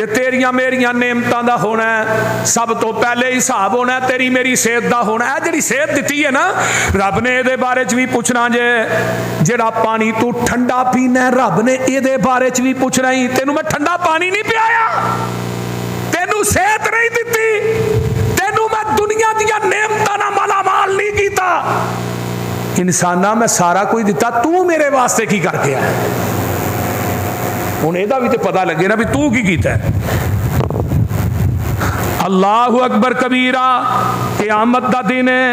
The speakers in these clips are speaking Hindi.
ते तेरिया मेरिया नेमतां दा होना है, सब तो पहले हिसाब होना है तेरी मेरी सेहत दा होना है। जिहड़ी सेहत दिती है ना, रब ने इहदे बारे च भी पूछना जे। जिहड़ा पानी तू ठंडा पीना, रब ने इहदे बारे च भी पूछना ही। तेनू मैं ठंडा पानी नहीं पियाया, तेनू सेहत नहीं दिती, तेनू मैं दुनिया दियां नेमतां नाल मालामाल नहीं कीता। इंसाना मैं सारा कुछ दिता, तू मेरे वास्ते की करके आया? हुण इहदा भी तो पता लगे ना भी तू की कीता है। अल्लाहु अकबर कबीरा। क़यामत दा दिन है,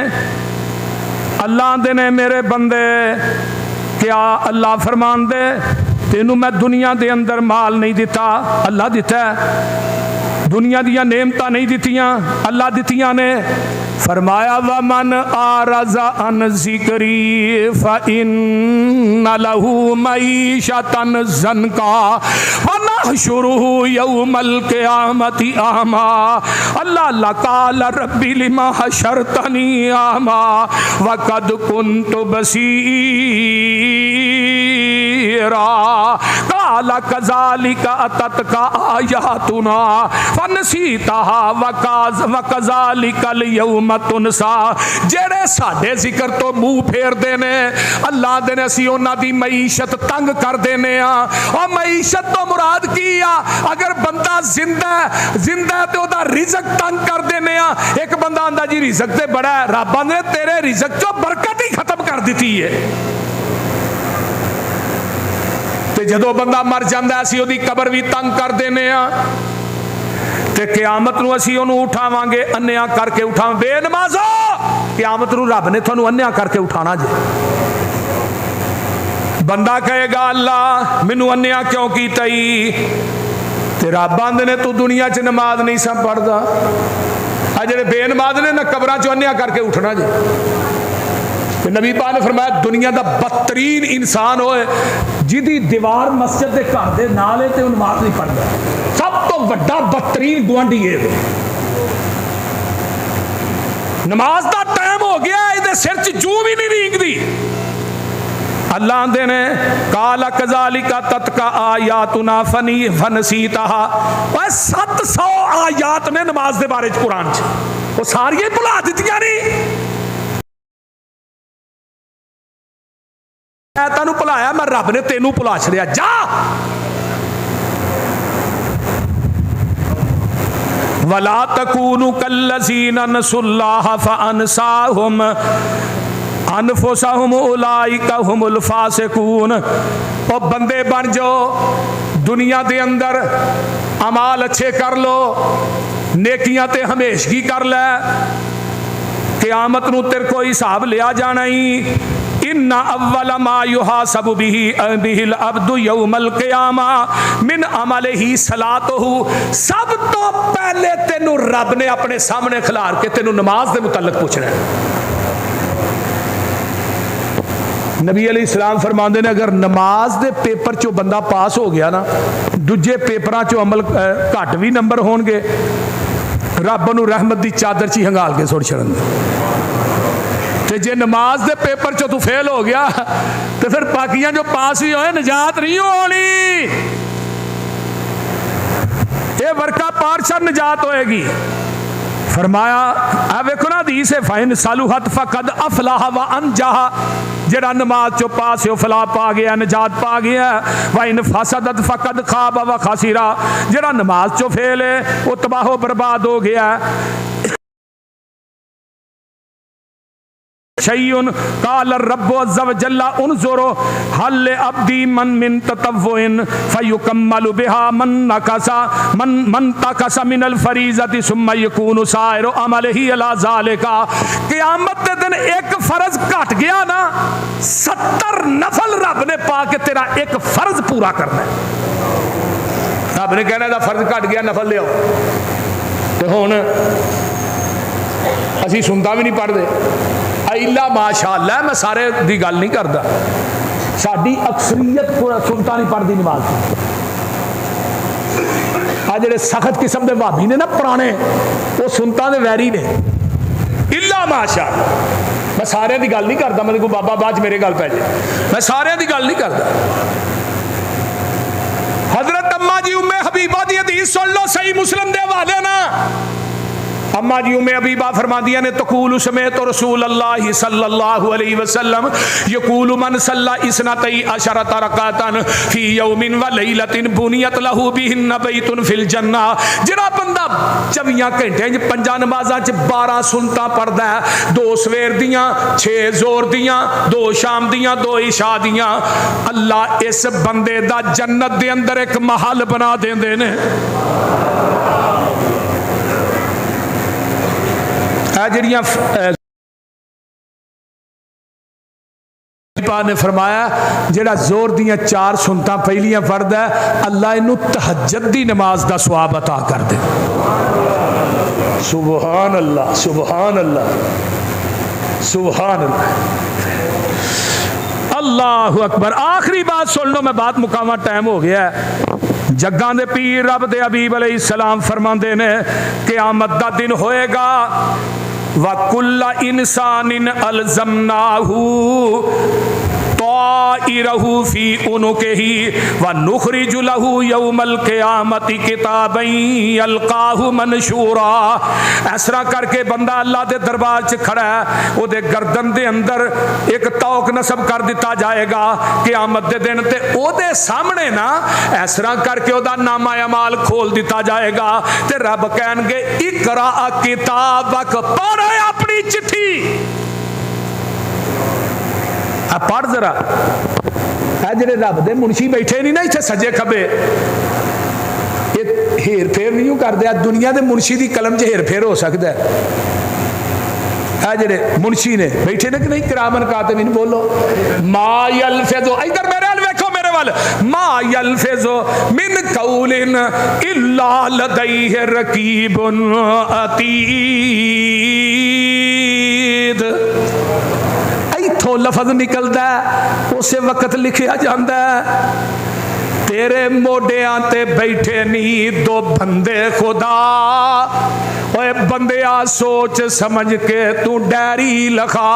अल्लाह दे ने मेरे बंदे, क्या अल्लाह फरमान दे तेनू मैं दुनिया दे अंदर माल नहीं दिता, अल्लाह दिता है। दुनिया दियां नेमतां नहीं दितियां, अल्लाह दितियां ने। फरमाया वमन आरज़ा अन ज़िक्री फ़इन्न लहू मईशतन ज़नका वनहशुरुहु यौमल क़ियामति आमा। अल्लाह अल्लाह क़ाल रब्बी लिमा हशरतनी आमा वक़द कुन्तु बसीरा क़ाल कज़ालिका अततका आयातुना फ़नसीतहा वक़ज़ालिकल यौम तुनसा। जेड़े साडे जिक्र तो मुंह फेरदे ने, अल्लाह दे ने असीं उन्हां दी मईशत तंग कर देने आ। और मईशत तो मुराद की आ, अगर बंदा जिंदा है तो ओदा रिज़्क तंग कर देने आ। एक बंदा आंदा जी रिज़्क ते बड़ा है, रब ने तेरे रिज़्क चो बरकत ही खत्म कर दी है। ते जदों बंदा मर जांदा असीं ओदी कबर भी तंग कर देने आ। ते क़यामत नूं असीं ओनू उठावांगे, अन्या करके उठावां। बेनमाज़ो, क़यामत नूं रब ने तुहानूं अन्या करके उठाना जे। बंदा कहेगा अल्लाह मैनू अन्या क्यों कीता ई? ते रब आंदे ने तू दुनिया च नमाज नहीं सा पढ़दा। आ जिहड़े बेनमाज ने ना कबरां चों अन्या करके उठना जे। ते नबी पाक ने फरमाया दुनिया दा बदतरीन इंसान होए जिहदी दीवार मस्जिद दे घर दे नाल है ते ओह नमाज नहीं पढ़दा, सब तो वड्डा बदतरीन गुआंढी है। नमाज दा टाइम हो गया, इहदे सिर च जूं भी नहीं रींगदी। अल्लाह आंदे ने काला कज़ालिका ततका आयातुना फनसीतहा। 700 आयात ने नमाज दे बारे च कुरान च, वो सारियां भुला दित्तियां नहीं। मैं तेनू भुलाया, मैं रब ने तेनू भुला छड़िया। जा वला तकूनु कल्लज़ीना नसुल्लाह फ़अनसाहुम अनफुसहुम उलाइका हुमुल फासिकून। ओ बंदे बन जाओ, दुनिया दे अंदर अमाल अच्छे कर लो, नेकियां ते हमेशगी कर ले, क़यामत नूं तेरे को हिसाब लिया जाना ही। इन्ना अव्वल मा युहासबु बिहिल अब्दु यौमल क़ियामा मिन अमलिही सलातुहु। सब तो पहले तेनू रब ने अपने सामने खिलार के तेनू नमाज दे मुतल्लिक पूछना है। नबी अलैहिस्सलाम फरमांदे ने अगर नमाज दे पेपर चो बंदा पास हो गया ना, दूजे पेपरां चो अमल घट भी नंबर होणगे, रब नूं रहमत दी चादर च हंगाल के सुट छड़न। ते जे नमाज दे पेपर चो तू फेल हो गया तो फिर बाकियां जो पास भी होए निजात नहीं होनी। ये वर्का पार्षद निजात होएगी। फरमाया आ वेखो ना हदीस है फाइन सालुहत फकद अफलाह व अनजाहा। जेड़ा नमाज चो पास हो फलाह पा गया, निजात पा गया। वाइन फसदत फकद खाब व खसीरा। जेड़ा नमाज चो फेल है वो तबाह बर्बाद हो गया। शय्युन काल रब्बु अज़्ज़ा व जल्ला उनज़ुरु हल अब्दी मन मिन ततव्वुइन फयुकम्मलु बिहा मन तकसा मिनल फरीज़ति सुम्मा यकूनु साइरु अमलिही अला ज़ालिका। क़यामत के दिन एक फर्ज घट गया ना, 70 नफल रब ने पा के तेरा एक फर्ज पूरा करना है। रब ने कहना दा फर्ज घट गया, नफल ले आओ। ते हुण असीं सुनता भी नहीं पढ़ते। इला माशाअल्लाह, मैं सारे दी गल नहीं करता, साडी अक्सरियत सुनता नहीं पढ़ती नमाज। आ जेड़े सख्त किस्म के भाभी ने ना पुराने, वो सुनता दे वैरी ने। इला माशाअल्लाह, मैं सारे दी गल नहीं करता। मतलब कोई बाबा बाद मेरे गल पै जाए, मैं सारे दी गल नहीं करता। हजरत अम्मा जी उम्मे हबीबा दी हदीस सुन लो, अम्मा जी उम्मे हबीबा फरमादियां ने तकूल समेत रसूल अल्लाह सल्लल्लाहु अलैहि वसल्लम यकूल मन सल्ला इसनतई अशरत रकातन फी यौमिन व लैलतिन बुनियत लहू बिहिन बैतुन फिल जन्ना। जिहड़ा बंदा 24 घंटे च 5 नमाज़ां च 12 सुन्नतां पढ़दा है, 2 सवेर दियां, 6 जोर दियां, 2 शाम दियां, 2 इशा दियां, अल्लाह इस बंदे दा जन्नत दे अंदर एक महल बना देंदे ने। जिहड़ियां ने फरमाया जेड़ा जोर दियां 4 सुन्नतां पहलियां पढ़दा है, अल्लाह इनू तहज्जुद दी नमाज दा सवाब अता कर दे। सुभान अल्लाह, सुभान अल्लाह, सुभान अल्लाह, अल्लाहु अकबर। आखिरी बात सुन लो, मैं बात मुकामा, टाइम हो गया है। जग्गां दे पीर रब दे हबीब अलैहिस्सलाम फरमांदे ने क़यामत दा दिन होएगा वकुल्ला इंसानिन अलज़मनाहू ताइरहू फी उनुकिही व नुखरिजु लहू यौमल क़यामति किताबन यल्काहु मनशूरा। इस तरह करके बंदा अल्लाह के दरबार च खड़ा है, उहदे गर्दन दे अंदर एक तौक नसब कर दिता जाएगा क़यामत दे दिन, ते उहदे सामने ना इस तरह करके उहदा नामा अमाल खोल दिता जाएगा, ते रब कहणगे इकरा किताबक, पढ़ अपनी चिट्ठी, पढ़ जरा। जेडे रब दे मुंशी बैठे नहीं ना इत्थे सजे खबे, हेर फेर नहीं करते। दुनिया के मुंशी की कलम च हेर फेर हो सकता है। जेडे मुंशी ने बैठे ने कि नहीं, किरामन कातिबीन, बोलो मा यल्फिज़ु, इधर मेरे वाल वेखो, मेरे वाल, मा यल्फिज़ु मिन कौलिन इल्ला लदैहि रकीबुन अतीद। इथों लफज निकलता है, उस वक्त लिखा जाता है तेरे मोडियां ते बैठे नहीं 2 बंदे खुदा, ओए बंदिया सोच समझ के तू डायरी लिखा,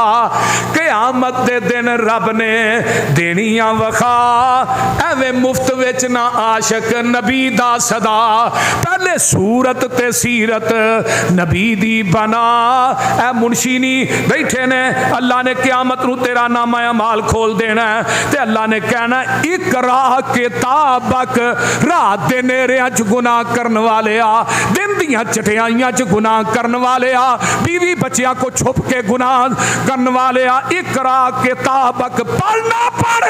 क़यामत दे दिन रब ने देनियां वखा। एवें मुफ्त विच ना आशिक नबी दा सदा, पहले सूरत ते सीरत नबी दी बना। ए मुंशी नहीं बैठे ने, अल्लाह ने क़यामत नूं तेरा नामा अमाल खोल देना है, ते अल्लाह ने कहना इकरा किताबक, रात दे नेरियां च गुनाह करन वाले आ, दिन दियां चटियाइयां च गुनाह करन वाले आ, बीवी बच्चियां को छुप के गुनाह करन वाले आ, इकरा किताबक, पढ़ना पढ़,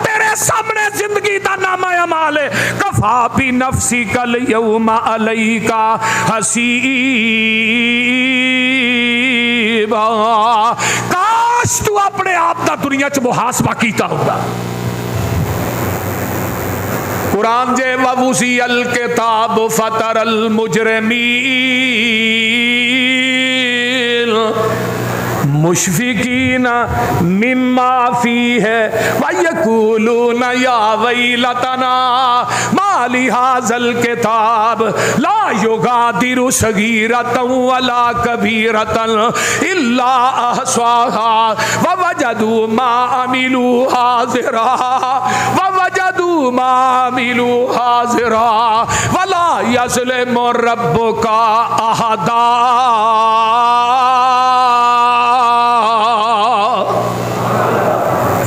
तेरे सामने जिंदगी का नामा अमाल है। कफा भी नफसी कल यौमा अलैका हसीबा। काश तू अपने आप का दुनिया च मुहासबा कीता होगा। कुरान जे ववुसी अल किताब फतर अल मुजरिमीन मुशफिकीन मिम्मा फीहे वयकूलून या वैलतना माली हाज़ल किताब ला युगादिरु सगीरतन वला कबीरतन इल्ला अहसाहा ववजदू मा अमिलू हाज़िरा ववजदू मा अमिलू हाज़िरा वला यज़लिमु रब्बुका अहदा।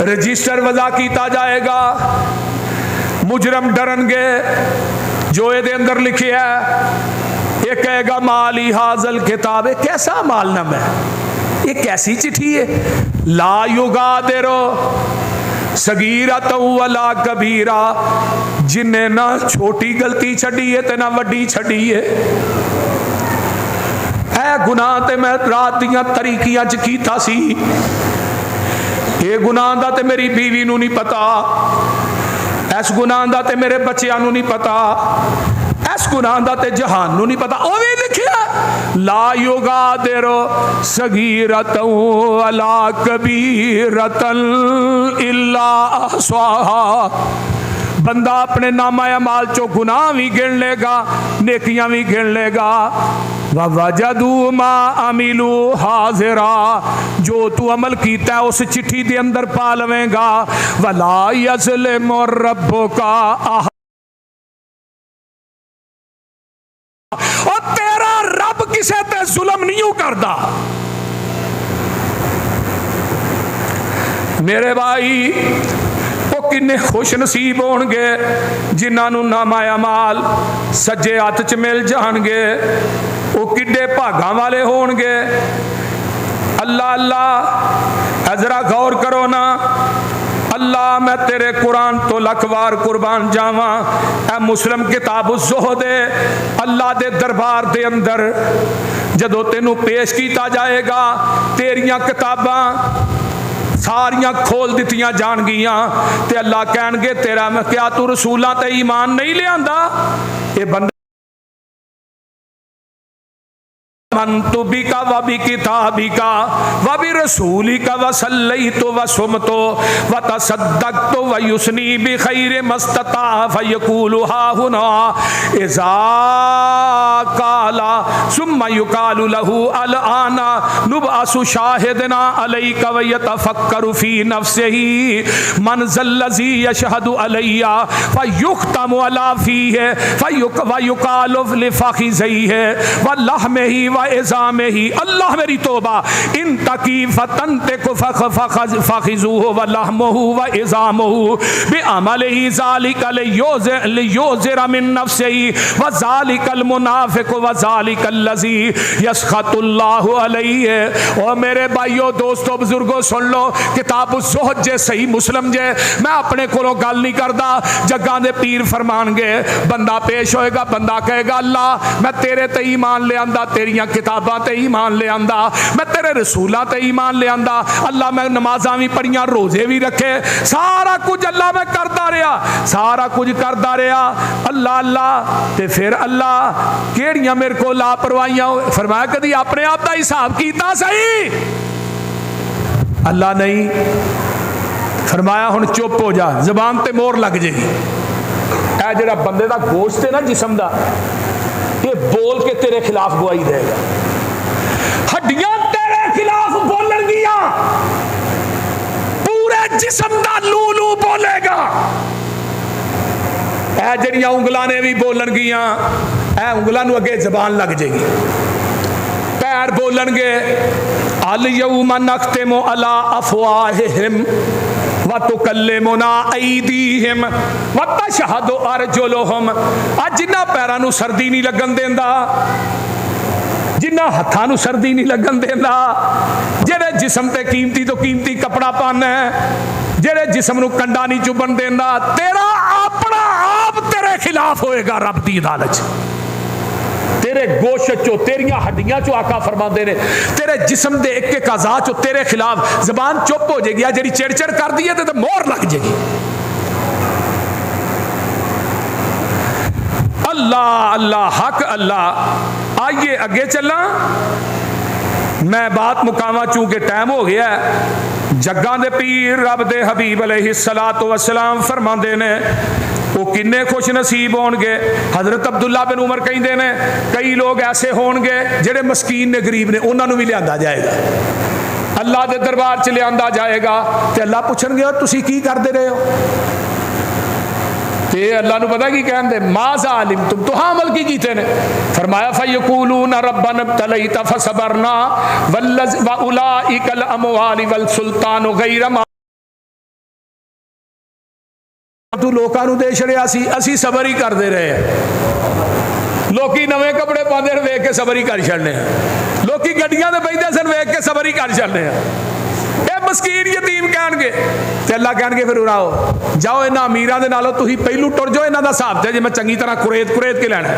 रजिस्टर वज़ा किया जाएगा, मुजरम डरनगे जो ये अंदर लिखे है। ये कहेगा माली हाज़ल किताब, कैसा मालनामा है, ये कैसी चिट्ठी है। ला युगादिरु सगीरतन वला कबीरा, जिन्हें ना छोटी गलती छड़ी है ते ना वड्डी छड़ी है। गुनाह ते मैं रात दियां तरीकियां च कीता सी, ये गुनाह दा ते मेरी बीवी नूं नहीं पता, इस गुनाह दा ते मेरे बच्चों नूं नहीं पता, इस गुनाह दा ते जहान नूं नहीं पता। ओ भी लिखिया ला युगादिरु सगीरतन वला कबीरतन इल्ला अहसाहा। बंदा अपने नामा अमाल चो गुनाह भी गिन लेगा, नेकियां भी गिन लेगा। ववजदू मा अमिलू हाज़िरा, जो तू अमल कीता उस चिट्ठी दे अंदर पा लवेगा। वला यज़लिमु रब्बुका अहद, और तेरा रब किसे ते जुल्म नहीं हूं करदा। मेरे भाई वो किन्ने खुश नसीब होणगे जिन्होंने नामा अमाल सज्जे हथ च मिल जाणगे। वो किड्डे भागां वाले होणगे। अल्लाह अल्लाह जरा गौर करो ना। अल्लाह मैं तेरे कुरान तो लख वार कुर्बान जावा। ए मुस्लिम किताब ज़ुहद अल्लाह दे दरबार दे अंदर जदों तेनू पेश किया जाएगा तेरियां किताबां सारियां खोल दित्तियां जाणगियां ते अल्लाह कहणगे तेरा मैं क्या तू रसूलां ते ईमान नहीं लियांदा। ये बंदा मनतु बिका व बि किताबिका व बि रसूलिका व सल्लैतु व सुमतु व तसद्दक़तु व युस्नी बि खैरि मस्तता फयक़ूलु हा हुना इज़ा काला सुम्मा युकालु लहु अल आना नुबअसु शाहिदना अलैका व यतफक्करु फी नफ्सिही मन ज़ल्लज़ी यशहदु अलैया फयुख्तमु अला फीहि व युकालु लिफ़ख़िज़ैहि व लहमिही व इज़ाम ही। अल्लाह मेरी तौबा इन तकीफ़तन तेको फ़ख़िज़ूहु व लहमुहु व इज़ामुहु बिअमलिही ज़ालिका लियुज़िरा मिन नफ्सिही व ज़ालिकल मुनाफ़िक़ु व ज़ालिकल्लज़ी यस्ख़तुल्लाहु अलैहि। और मेरे भाइयों दोस्तों बुजुर्गों सुन लो किताब ज़ुहद जे सही मुस्लिम जे मैं अपने कोलों गल नहीं करदा। जग्गां दे पीर फरमानगे बंदा पेश होएगा बंदा कहेगा अल्लाह मैं तेरे ते ईमान ले आंदा तेरियां किताबां ते ईमान ले आंदा मैं तेरे रसूलां ते ईमान ले आंदा। अल्लाह मैं नमाज़ां भी पढ़ियां रोजे भी रखे सारा कुछ अल्लाह मैं करता रहा सारा कुछ करता रहा अल्लाह अल्लाह। ते फिर अल्लाह केड़ियां मेरे को लापरवाहियां फरमाया कदी अपने आप का हिसाब कीता सही। अल्लाह नहीं फरमाया हुण चुप हो जा जबान ते मोहर लग जाएगी। ऐ जिहड़ा बंदे दा गोश्त है ना जिस्म दा ये बोल के तेरे खिलाफ गवाही देगा। हड्डियां तेरे खिलाफ बोलणगियां पूरे जिस्म दा लू लू बोलेगा। ऐ जड़ियां उंगलां ने भी बोलणगियां ऐ उंगलां नूं अगे जबान लग जाएगी। पैर बोलणगे अल यौमा नख्तिमु अला अफ़वाहिहिम व तुकल्लिमुना ऐदीहिम व तशहदु अर्जुलुहुम। अज जिन्हां पैरां नूं सर्दी नहीं लगन देंदा जिन्हां हत्थां नूं सर्दी नहीं लगन देंदा जेड़े जिस्म ते कीमती तो कीमती कपड़ा पाना जेड़े जिस्म नूं कंडा नहीं चुभन देंदा तेरा अपना आप तेरे खिलाफ होएगा रब दी अदालत च। तेरे गोश्त चो तेरियां हड्डियां चो आका फरमाते ने तेरे जिस्म दे एक एक अज़ा चो तेरे खिलाफ जबान चुप हो जाएगी। जी चिड़चिड़ कर दी है तो मोहर लग जाएगी। अल्लाह अल्लाह हक अल्लाह। आइए अगे चला मैं बात मुकावा चूंकि टाइम हो गया। जग्गां दे पीर रब दे हबीब अलैहिस्सलातु वस्सलाम फरमाते ने वो किन्ने खुश नसीब होणगे। हजरत अब्दुल्ला बिन उमर कहते ने कई लोग ऐसे होणगे जेड़े मस्कीन ने गरीब ने उन्होंने भी लिया जाएगा अल्लाह के दरबार च लिया जाएगा। तो अल्लाह पूछणगे तुसीं की करते रहे हो ते अल्लाह नूं पता की कहंदे माज़ा अलिमतुम तो हाँ अमल की कीते ने। फरमाया फयक़ूलूना रब्बना इब्तलैता फसबरना व उलाइकल अमवालि वल सुल्तानु गैर मा तू लोकां नूं दे छड़िया सी असीं सबर ही करते रहे। लोकी नवे कपड़े पाते वेख के सबर ही कर छड़ने लोकी गड्डियां ते बैठे सन वेख के सबर ही कर छड़ने ये मस्कीन यतीम कहणगे ते अल्लाह कहणगे फिर उड़ाओ जाओ इन्हां अमीरां दे नालों तुसीं पहलू टुर जाओ इन्हां दा हिसाब ते जे मैं चंगी तरह कुरेद कुरेद के लैणा।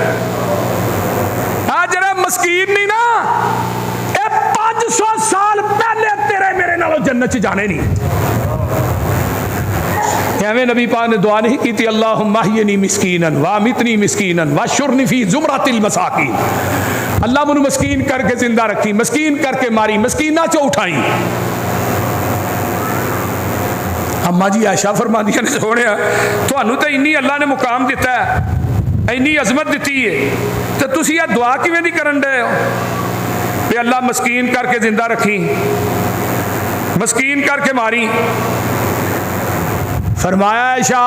आ जेड़ा मस्कीन नहीं ना ये 500 साल पहले तेरे मेरे नालों जन्नत च जाने नहीं। एवं नबी पाक ने दुआ नहीं की थी अल्लाहुम्मा अहयिनी मिस्कीनन व अमितनी मिस्कीनन व शुरनी फी जुमरातिल मसाकीन। अल्लाह मुझे मस्कीन करके जिंदा रखी मस्कीन करके मारी मस्कीना चो उठाई। अम्मा जी आयशा फरमादियां ने सोने थानू तो इन्नी अल्लाह ने मुकाम दिता है इन्नी अजमत दी है तो तुसी यह दुआ किवें दी करन डे हो कि अल्लाह मस्कीन करके जिंदा रखी मस्कीन करके मारी। फरमाया आयशा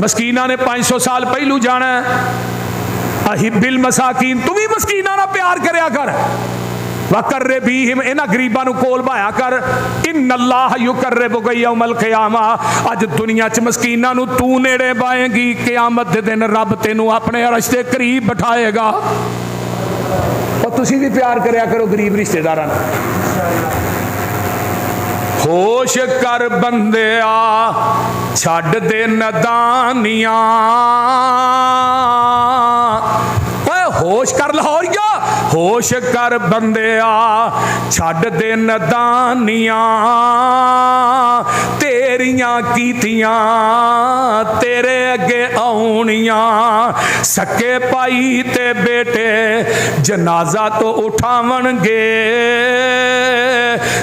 मस्कीना ने 500 साल पहलू जाना। अहिबिल मसाकीन तू भी मस्कीना ना प्यार करया कर वकर्रिबीहिम, इन्हां गरीबां नूं कोल भाया कर। इन्नल्लाह युकर्रिबुका यौमल क़ियामा, अज दुनिया च मस्कीनां नूं तू नेड़े बाएगी, क़यामत दे दिन रब तैनूं अपने अरश दे करीब बिठाएगा। और तुसीं भी प्यार करया करो गरीब रिश्तेदारां नाल। होश कर बंदिया छड्ड दे नदानियां, होश कर लाहौरिया, होश कर बंदिया छड्ड दे नदानियां, तेरियां कीतियां तेरे अगे आउणियां, सके भाई ते बेटे जनाजा तो उठावणगे,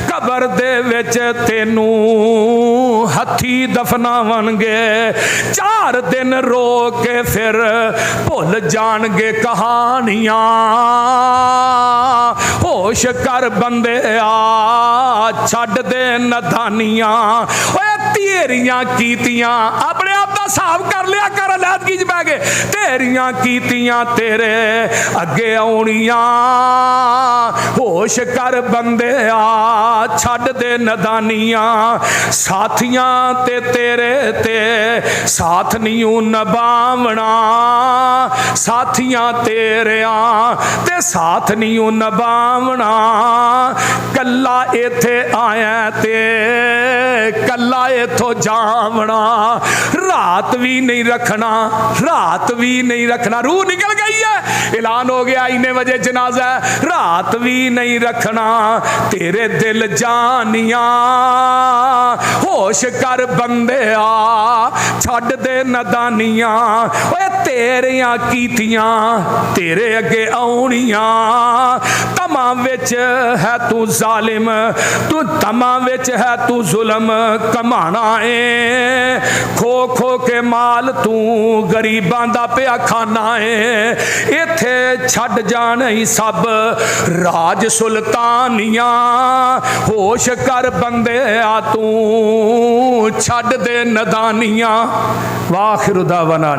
कबर दे विच तेनू हथी दफनावणगे, 4 दिन रो के फिर भुल जाणगे कहानियां। होश कर बंदिया छड्ड दे नदानियां, ओए तेरियां कीतियां अपने आप दा हिसाब कर लिया कर, अलहदगी च पै गए, तेरियां कीतियां तेरे अगे आउणियां। होश कर बंदिया छड्ड दे नदानियां, साथियां ते तेरे ते साथ नहीं नभावना, साथियां तेरिया ते साथ नहीं नभावना, कल्ला इत्थे आया ते कल्ला इथों जावना, रात भी नहीं रखना, रात भी नहीं रखना, रूह निकल गई है, ऐलान हो गया इन्ने बजे जनाजा, रात भी नहीं रखना, तेरे दिल जानिया। होश कर बंदिया छड्ड दे नदानियां, ओए तेरियां कीतियां तेरे अगे आउणियां, तमा विच है तू जालिम, तू तमा विच है तू जुल्म कमाना है, खो खो के माल तू गरीबां दा पिया खाना है, इत्थे छड्ड जाने सब राज सुल्तानियां। होश कर बंदिया तू छड्ड दे नदानियां। वाखिर दावना।